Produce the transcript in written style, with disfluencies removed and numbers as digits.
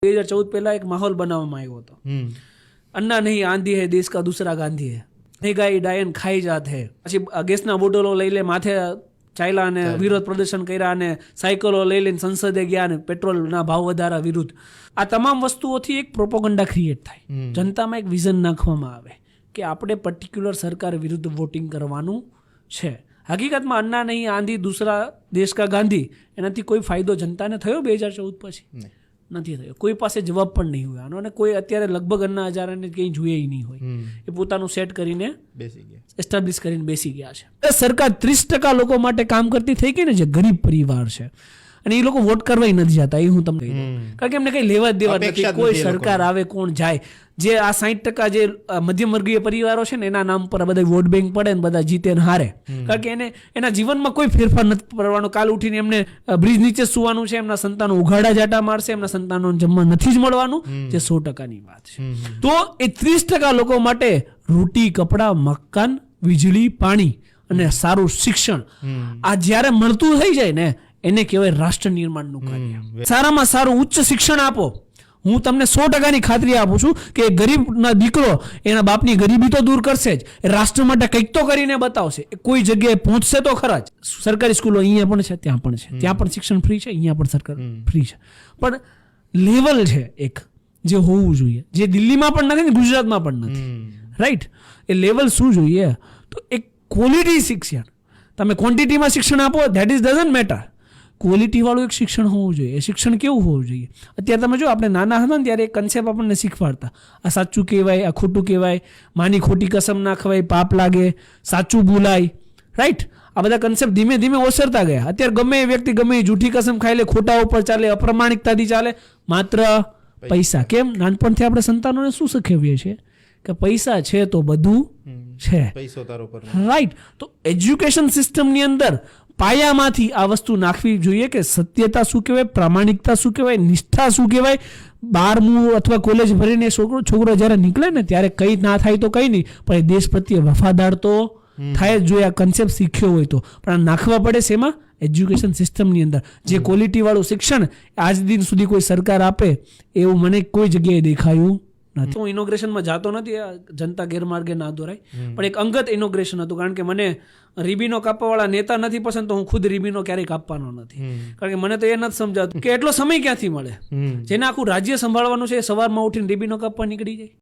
2014 પહેલા એક માહોલ બનાવવામાં આવ્યો હતો, अन्ना नहीं आंधी है देश का दूसरा गांधी है, महंगाई ડાયન ખાઈ જાત હે. પછી ગેસના બોટલો લઈ લે માથે ચાલ્યા અને વિરોધ પ્રદર્શન કર્યા અને સાયકલો લઈ લઈને સંસદે ગયા અને પેટ્રોલના ભાવ વધારા વિરુદ્ધ. આ તમામ વસ્તુઓથી એક પ્રોપોગન્ડા ક્રિએટ થાય, જનતામાં એક વિઝન નાખવામાં આવે કે આપણે પર્ટિક્યુલર સરકાર વિરુદ્ધ વોટિંગ કરવાનું છે. હકીકતમાં अन्ना નહીં આંધી દૂસરા દેશ કા ગાંધી એનાથી કોઈ ફાયદો જનતાને થયો 2014 પછી નથી થયો. કોઈ પાસે જવાબ પણ નહીં હોય આનો, અને કોઈ અત્યારે લગભગ अन्ना હજારાને કંઈ જોઈએ નહીં હોય. એ પોતાનું સેટ કરીને બેસી ગયા, એસ્ટાબ્લિશ કરીને બેસી ગયા છે. સરકાર 30% લોકો માટે કામ કરતી થઈ ગઈ ને, જે ગરીબ પરિવાર છે, અને એ લોકો વોટ કરવા નથી જતા. એ હું તમને કહી દઉં, કારણ કે એમને કંઈ લેવા દેવા નથી. કોઈ સરકાર આવે કોણ જાય, જે આ 60% જે મધ્યમ વર્ગીય પરિવારો છે ને એના નામ પર બધા વોટ બેંક પડે ને બધા જીતે ને હારે. કારણ કે એને એના જીવનમાં કોઈ ફેરફાર નથી કરવાનો. કાલ ઉઠીને એમને બ્રિજ નીચે સુવાનું છે, એમના સંતાનો ઉઘાડા જાટા મારશે, એમના સંતાનો જમવા નથી જ મળવાનું, જે 100%ની વાત છે. તો એ 30% લોકો માટે રોટી, કપડા, મકાન, વીજળી, પાણી અને સારું શિક્ષણ આ જ્યારે મળતું થઈ જાય ને એને કહેવાય રાષ્ટ્ર નિર્માણનું કાર્ય. સારામાં સારું ઉચ્ચ શિક્ષણ આપો. હું તમને 100%ની ખાતરી આપું છું કે ગરીબના દીકરો એના બાપની ગરીબી તો દૂર કરશે જ, એ રાષ્ટ્ર માટે કંઈક તો કરીને બતાવશે. કોઈ જગ્યાએ પહોંચશે તો ખરા જ. સરકારી સ્કૂલો અહીંયા પણ છે, ત્યાં પણ છે, ત્યાં પણ શિક્ષણ ફ્રી છે, અહીંયા પણ સરકાર ફ્રી છે. પણ લેવલ છે એક જે હોવું જોઈએ, જે દિલ્હીમાં પણ નથી ને ગુજરાતમાં પણ નથી, રાઈટ? એ લેવલ શું જોઈએ? તો એક ક્વોલિટી શિક્ષણ. તમે ક્વોન્ટિટીમાં શિક્ષણ આપો, that is doesn't matter. Quality વાળું એક શિક્ષણ હોવું જોઈએ. એ શિક્ષણ કેવું હોવું જોઈએ? અત્યારે તમે જો આપણે નાના હતા ને ત્યારે એક કન્સેપ્ટ આપણને શીખવાડતા, આ સાચું કહેવાય, આ ખોટું કહેવાય, માની ખોટી કસમ ના ખવાય, પાપ લાગે, સાચું બોલાય, રાઈટ? આ બધા કન્સેપ્ટ ધીમે ધીમે ઓસરતા ગયા. અત્યારે ગમે એ વ્યક્તિ ગમે એ જૂઠી કસમ ખાઈ લે, ખોટા ઉપર ચાલે, અપ્રમાણિકતાથી ચાલે, માત્ર પૈસા. કેમ? નાનપણથી આપણે સંતાનોને શું શીખવીએ છીએ કે પૈસા છે તો બધું છે, રાઈટ? તો એજ્યુકેશન સિસ્ટમની અંદર પાયામાંથી આ વસ્તુ નાખવી જોઈએ કે સત્યતા શું કહેવાય, પ્રામાણિકતા શું કહેવાય, નિષ્ઠા શું કહેવાય. 12મું અથવા કોલેજ ભરીને છોકરો જ્યારે નીકળે ને ત્યારે કંઈ ના થાય તો કંઈ નહીં, પણ એ દેશ પ્રત્યે વફાદાર તો થાય જ જોઈએ. આ કન્સેપ્ટ શીખ્યો હોય તો. પણ આ નાખવા પડે છે એમાં એજ્યુકેશન સિસ્ટમની અંદર. જે ક્વોલિટીવાળું શિક્ષણ આજ દિન સુધી કોઈ સરકાર આપે એવું મને કોઈ જગ્યાએ દેખાયું નથી. હું ઇનોગ્રેશનમાં જાતો નથી, જનતા ગેરમાર્ગે ના દોરાય, પણ એક અંગત ઇનોગ્રેશન હતું. કારણ કે મને રીબીનો કાપવાવાળા નેતા નથી પસંદ, તો હું ખુદ રીબીનો ક્યારેય કાપવાનો નથી. કારણ કે મને તો એ નથી સમજાતું કે એટલો સમય ક્યાંથી મળે. જેને આખું રાજ્ય સંભાળવાનું છે એ સવારમાં ઉઠીને રીબીનો કાપવા નીકળી જાય.